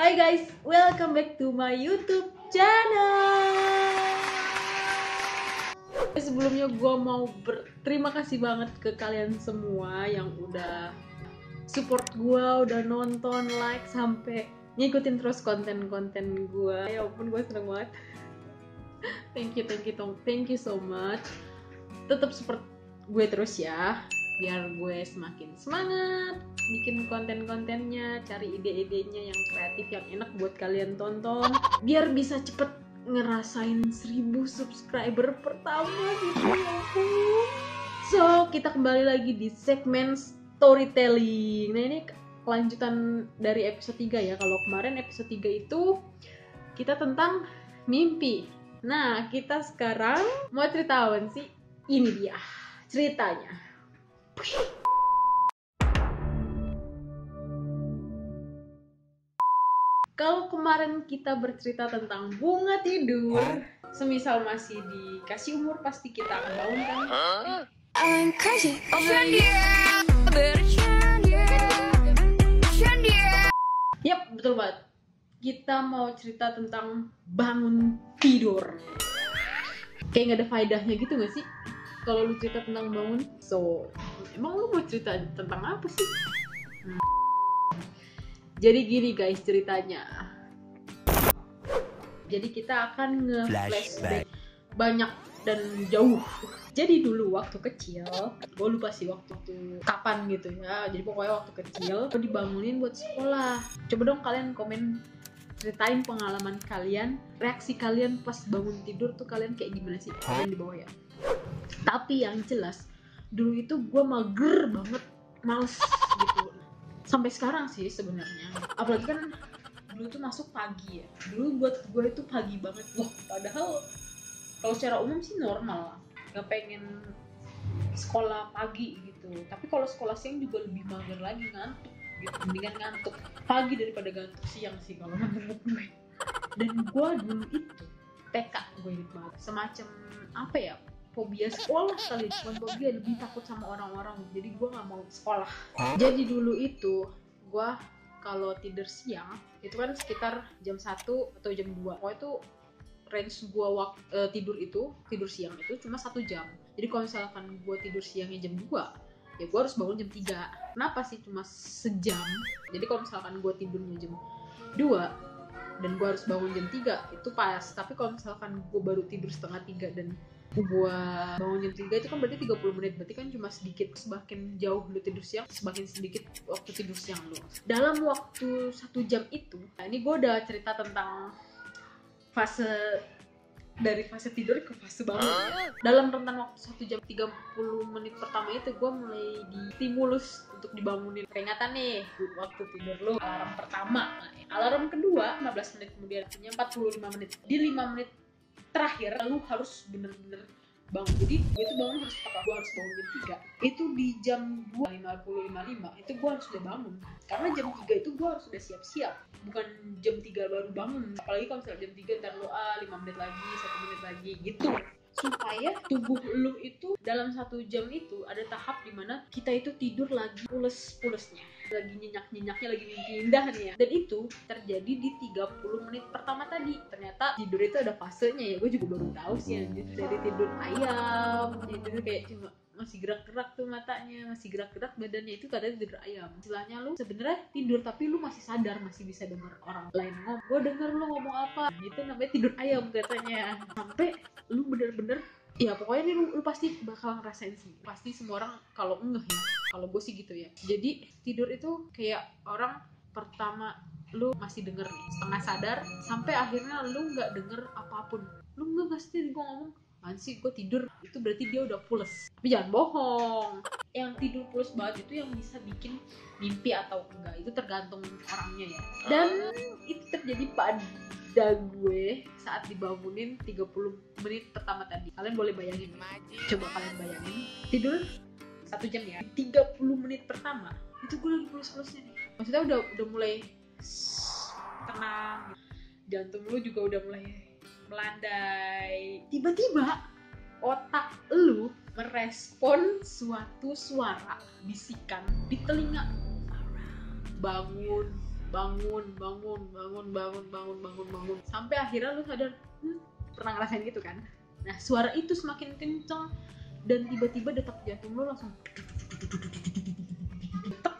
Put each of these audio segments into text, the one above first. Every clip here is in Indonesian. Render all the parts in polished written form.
Hai guys, welcome back to my YouTube channel. Sebelumnya gue mau berterima kasih banget ke kalian semua yang udah support gue, udah nonton, like, sampai ngikutin terus konten-konten gue. Ya ampun, gue seneng banget. Thank you so much. Tetap support gue terus ya, biar gue semakin semangat bikin konten-kontennya, cari ide-idenya yang kreatif, yang enak buat kalian tonton, biar bisa cepet ngerasain 1000 subscriber pertama gitu ya. So, kita kembali lagi di segmen storytelling. Nah, ini kelanjutan dari episode 3 ya. Kalau kemarin episode 3 itu kita tentang mimpi. Nah, kita sekarang mau ceritain sih, ini dia ceritanya. Kalau kemarin kita bercerita tentang bunga tidur, semisal masih dikasih umur pasti kita akan bangun kan? Yap, betul banget. Kita mau cerita tentang bangun tidur. Kayak gak ada faedahnya gitu gak sih kalau lu cerita tentang bangun? So, emang lu mau cerita tentang apa sih? Jadi gini guys ceritanya. Jadi kita akan nge-flashback banyak dan jauh. Jadi dulu waktu kecil, gue lupa sih waktu kapan gitu ya. Jadi pokoknya waktu kecil gue dibangunin buat sekolah. Coba dong kalian komen, ceritain pengalaman kalian, reaksi kalian pas bangun tidur tuh kalian kayak gimana sih? Kalian di bawah ya. Tapi yang jelas dulu itu gue mager banget, males gitu. Sampai sekarang sih sebenarnya, apalagi kan dulu tuh masuk pagi ya. Dulu buat gue itu pagi banget. Wah, padahal kalau secara umum sih normal lah, gak pengen sekolah pagi gitu. Tapi kalau sekolah siang juga lebih mager lagi, ngantuk gitu. Mendingan ngantuk pagi daripada ngantuk siang sih kalau menurut gue. Dan gue dulu itu TK, gue inget banget, semacam apa ya, fobia sekolah kali, bukan fobia, lebih takut sama orang-orang. Jadi gue nggak mau sekolah. Jadi dulu itu gue kalau tidur siang itu kan sekitar jam 1 atau jam 2. Pokoknya itu range gue tidur siang itu cuma 1 jam. Jadi kalau misalkan gue tidur siangnya jam 2, ya gue harus bangun jam 3. Kenapa sih cuma sejam? Jadi kalau misalkan gue tidurnya jam 2 dan gue harus bangun jam 3 itu pas. Tapi kalau misalkan gue baru tidur setengah 3 dan gue bangun jam 3 itu kan berarti 30 menit. Berarti kan cuma sedikit. Semakin jauh lu tidur siang, semakin sedikit waktu tidur siang lu. Dalam waktu 1 jam itu, nah ini gue udah cerita tentang fase, dari fase tidur ke fase bangun ya. Dalam rentan waktu 1 jam 30 menit pertama itu gue mulai distimulus untuk dibangunin. Peringatan nih waktu tidur lu, alarm pertama. Alarm kedua 15 menit kemudian, punya 45 menit. Di 5 menit terakhir lu harus bener-bener bangun. Jadi gue itu bangun harus apa? Gue harus bangun jam 3. Itu di jam 2.50-55 itu gue harus udah bangun. Karena jam 3 itu gue harus udah siap-siap. Bukan jam 3 baru bangun. Apalagi kalau misalnya jam 3 ntar lu 5 menit lagi, 1 menit lagi gitu. Supaya tubuh lu itu dalam 1 jam itu ada tahap dimana kita itu tidur lagi pules-pulesnya, lagi nyenyak-nyenyaknya, lagi mimpi indah nih ya. Dan itu terjadi di 30 menit pertama tadi. Ternyata tidur itu ada fasenya ya. Gue juga baru tahu sih anjir. Dari tidur ayam, tidur kayak cuma masih gerak-gerak tuh matanya, masih gerak-gerak badannya, itu katanya tidur ayam. Istilahnya lu sebenarnya tidur tapi lu masih sadar, masih bisa denger orang lain ngomong. Gue denger lu ngomong apa. Itu namanya tidur ayam katanya. Sampai lu bener-bener, ya pokoknya ini lu pasti bakal ngerasain sih. Pasti semua orang kalau ngeh ya. Kalau gue sih gitu ya. Jadi tidur itu kayak orang pertama lu masih denger nih, setengah sadar, sampai akhirnya lu nggak denger apapun. Lu nggak pasti gue ngomong, sih gue tidur, itu berarti dia udah pules. Tapi jangan bohong, yang tidur pules banget itu yang bisa bikin mimpi atau enggak itu tergantung orangnya ya. Dan itu terjadi pada gue saat dibangunin 30 menit pertama tadi. Kalian boleh bayangin, coba kalian bayangin tidur 1 jam ya, 30 menit pertama itu gue lagi pules-pulesnya nih. Maksudnya udah mulai tenang, jantung lu juga udah mulai melandai. Tiba-tiba otak lu merespon suatu suara bisikan di telinga. Bangun, bangun sampai akhirnya lu sadar. Pernah ngerasain gitu kan? Nah, suara itu semakin kencang dan tiba-tiba detak jantung lu langsung detak.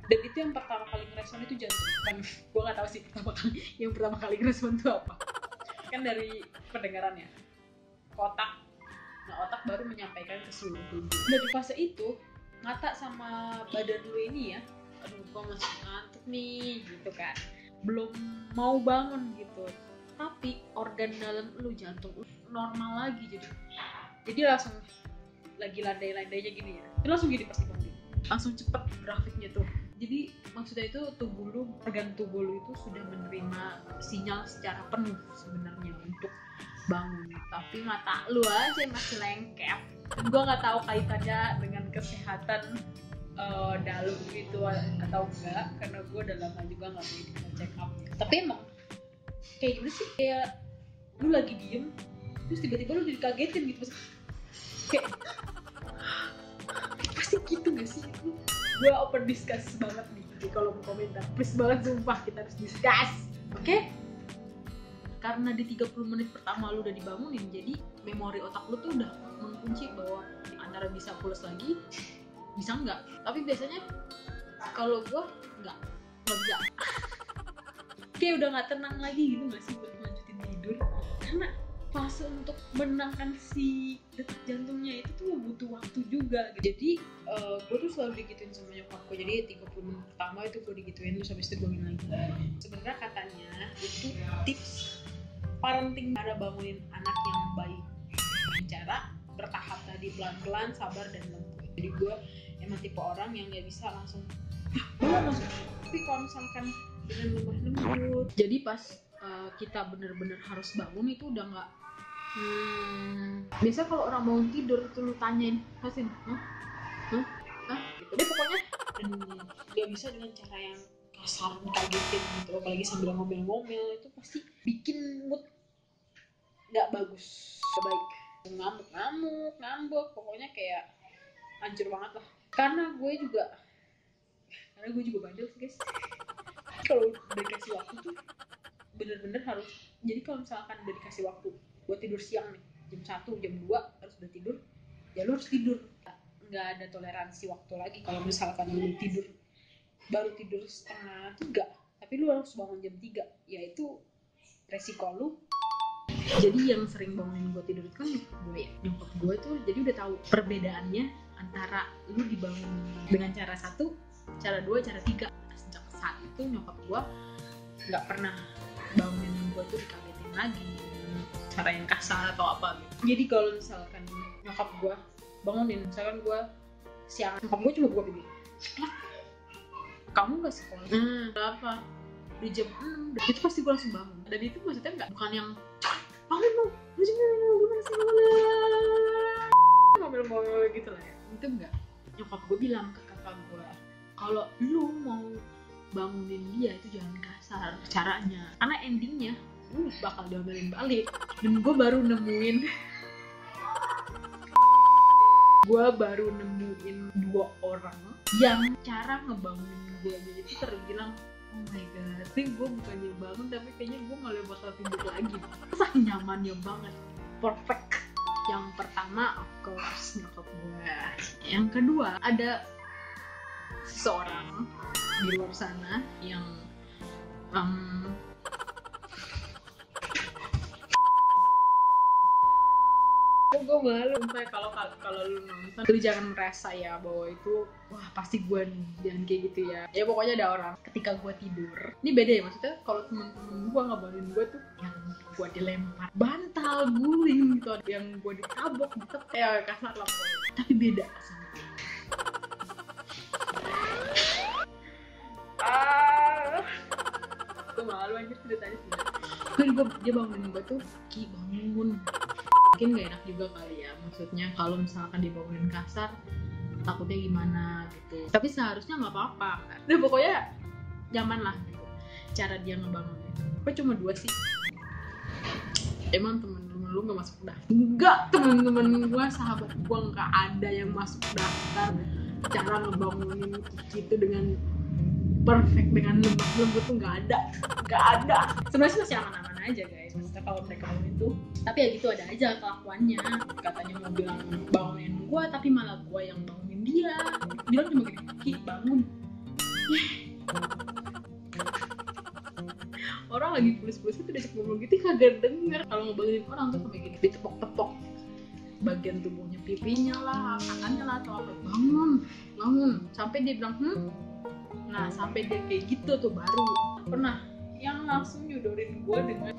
Dan itu yang pertama kali ngerespon itu jantung. Kan gue nggak tahu sih yang pertama kali ngerespon itu apa. Kan dari pendengarannya otak. Nah, otak baru menyampaikan ke seluruh tubuh. Nah, di fase itu mata sama badan lu ini ya, aduh gue masih ngantuk nih gitu kan, belum mau bangun gitu, tapi organ dalam lu, jantung lu normal lagi, jadi langsung lagi landai-landainya gini ya, itu langsung gini pasti bangun, langsung cepet grafiknya tuh. Jadi maksudnya itu organ tubuh lu itu sudah menerima sinyal secara penuh sebenarnya untuk bangun, tapi mata lu aja masih lengkap. Gue nggak tahu kaitannya dengan kesehatan dalam gitu atau enggak, karena gue udah lama juga nggak medical check up. Tapi emang kayak gimana sih, kayak lu lagi diem terus tiba-tiba lu dikagetin gitu, kayak pasti gitu gak sih? Gue open discuss banget nih, jadi kalau mau komentar please banget, sumpah kita harus discuss, oke? Karena di 30 menit pertama lu udah dibangunin, jadi memori otak lu tuh udah mengunci bahwa antara bisa pulas lagi, bisa enggak. Tapi biasanya kalau gue enggak bisa. Kayak udah gak tenang lagi gitu gak sih buat lanjutin tidur. Karena fase untuk menenangkan si detak jantungnya itu tuh butuh waktu juga. Jadi gue tuh selalu digituin sama nyokap gue. Jadi 30 menit pertama itu gue digituin, terus habis itu bangun lagi. Sebenarnya katanya itu tips parenting cara bangunin anak yang baik dengan cara bertahap tadi, pelan-pelan, sabar dan lembut. Jadi gue emang tipe orang yang nggak bisa langsung tapi kalau misalkan dengan lemah lembut, jadi pas kita bener-bener harus bangun itu udah nggak biasa kalau orang bangun tidur tuh lu tanyain Hasin, gitu deh pokoknya, dan nggak bisa dengan cara yang kasar kagetin gitu, apalagi sambil ngomel-ngomel, itu pasti bikin mood nggak bagus, nggak baik, ngamuk, ngambek, pokoknya kayak hancur banget lah. Karena gue juga bandel sih guys. Kalau udah dikasih waktu tuh bener-bener harus, jadi kalau misalkan udah dikasih waktu buat tidur siang nih, jam 1, jam 2 harus udah tidur, ya lu harus tidur, nggak ada toleransi waktu lagi. Kalau misalkan lu baru tidur setengah 3 tapi lu harus bangun jam 3, ya itu resiko lu. Jadi yang sering bangunin gue tidur itu kan nyokap gue tuh, jadi udah tahu perbedaannya antara lu dibangun dengan cara 1, cara 2, cara 3. Sejak saat itu nyokap gue nggak pernah bangunin gue tuh dikagetin lagi dengan cara yang kasar atau apa gitu. Jadi kalau misalkan nyokap gue bangunin, misalkan gue siang, nyokap gue cuma gue begini, kamu nggak sekolah? Apa? Di jam 6, itu pasti gue langsung bangun. Dan itu maksudnya bukan yang bangun lu gimana sih ngomel-ngomel gitu lah ya, itu enggak. Nyokap gue bilang ke kakak gue, kalau lu mau bangunin dia itu jangan kasar caranya, karena endingnya lu bakal diomelin balik. Dan gue baru nemuin 2 orang yang cara ngebangunin gue itu terbilang oh my god, sih gue bukannya bangun tapi kayaknya gue malah bakal tidur lagi. Saking nyamannya banget, perfect. Yang pertama of course nyokap gue. Yang kedua ada seseorang di luar sana yang gue malu sampai kalau lu nonton, lu jangan merasa ya bahwa itu wah pasti gue nih, jangan kayak gitu ya. Ya pokoknya ada orang ketika gue tidur, ini beda ya, maksudnya kalau temen-temen gue ngabarin gue tuh yang gue dilempar bantal guling gitu, yang gue ditabok ya kasar lah pokoknya. Tapi beda sama gue malu anjir ceritanya sih. Kan dia bangunin gue tuh, Ki bangun. Mungkin gak enak juga kali ya, maksudnya kalau misalkan dibangunin kasar takutnya gimana gitu, tapi seharusnya nggak apa-apa kan. Nah pokoknya nyaman lah gitu cara dia ngebangunin. Gue cuma 2 sih. Emang temen-temen lu nggak masuk daftar? Enggak, temen-temen gue, sahabat gue nggak ada yang masuk daftar cara ngebangunin gitu dengan perfect dengan lembut tuh nggak ada. Sebenarnya sih masih aman-aman aja guys, maksudnya kalau mereka bangunin tuh, tapi ya gitu ada aja kelakuannya. Katanya mau bilang bangunin gue tapi malah gue yang bangunin dia, bilang cuma gini, Ki bangun. Orang lagi pulis-pulis itu diajak ngomong gitu kagak denger. Kalau ngebangunin orang tuh sampai gini ditepok-tepok bagian tubuhnya, pipinya lah, tangannya lah, atau apa, bangun sampai dia bilang nah sampai dia kayak gitu tuh baru pernah yang langsung nyudorin gue dengan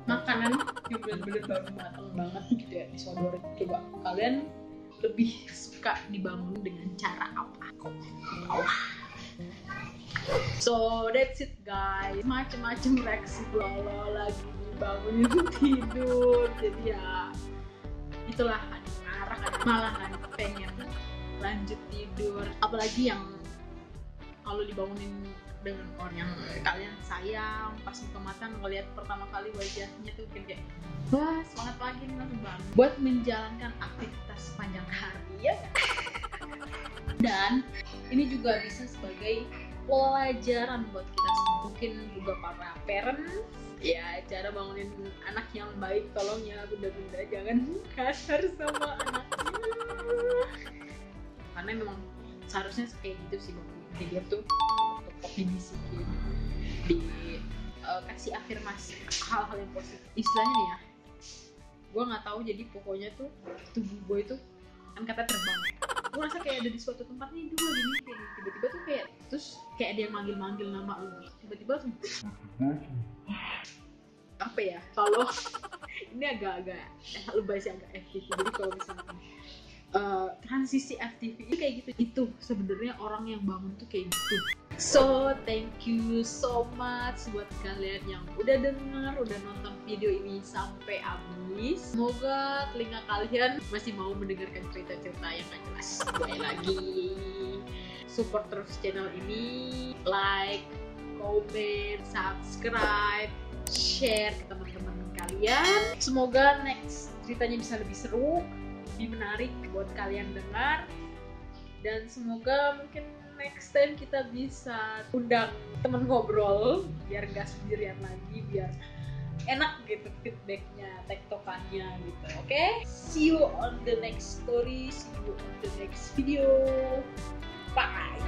makanan yang bener-bener baru matang banget gitu ya, disodorin. Coba kalian lebih suka dibangun dengan cara apa? So that's it guys, macem-macem reaksi lo lagi dibangunin tidur. Jadi ya itulah, marah kan, malah kan pengen lanjut tidur. Apalagi yang kalau dibangunin dengan orang yang kalian sayang, pas buka mata ngeliat pertama kali wajahnya tuh kayak wah semangat pagi nih langsung bangun buat menjalankan aktivitas sepanjang hari ya. Dan ini juga bisa sebagai pelajaran buat kita semua, mungkin juga para parents ya, cara bangunin anak yang baik. Tolong ya bunda-bunda jangan kasar sama anaknya, karena memang seharusnya kayak gitu sih dia tuh, untuk dibisikin, kasih afirmasi hal-hal yang positif. Istilahnya nih ya, gue nggak tahu, jadi pokoknya tuh tubuh gue itu kan kata terbang. Gue rasa kayak ada di suatu tempat nih, dulu lagi nih kayak tiba-tiba tuh kayak terus kayak ada yang manggil nama lu, tiba-tiba tuh apa ya, kalau ini agak-agak lebay sih, agak FTV. Jadi kalau misalkan transisi FTV ini kayak gitu, itu sebenarnya orang yang bangun tuh kayak gitu. So thank you so much buat kalian yang udah denger, udah nonton video ini sampai habis. Semoga telinga kalian masih mau mendengarkan cerita-cerita yang gak jelas. Sekali lagi support terus channel ini, like, comment, subscribe, share ke teman-teman kalian. Semoga next ceritanya bisa lebih seru, lebih menarik buat kalian dengar. Dan semoga mungkin next time kita bisa undang temen ngobrol biar gak sendirian lagi, biar enak gitu feedbacknya, tektokannya gitu. Oke? See you on the next story, see you on the next video. Bye.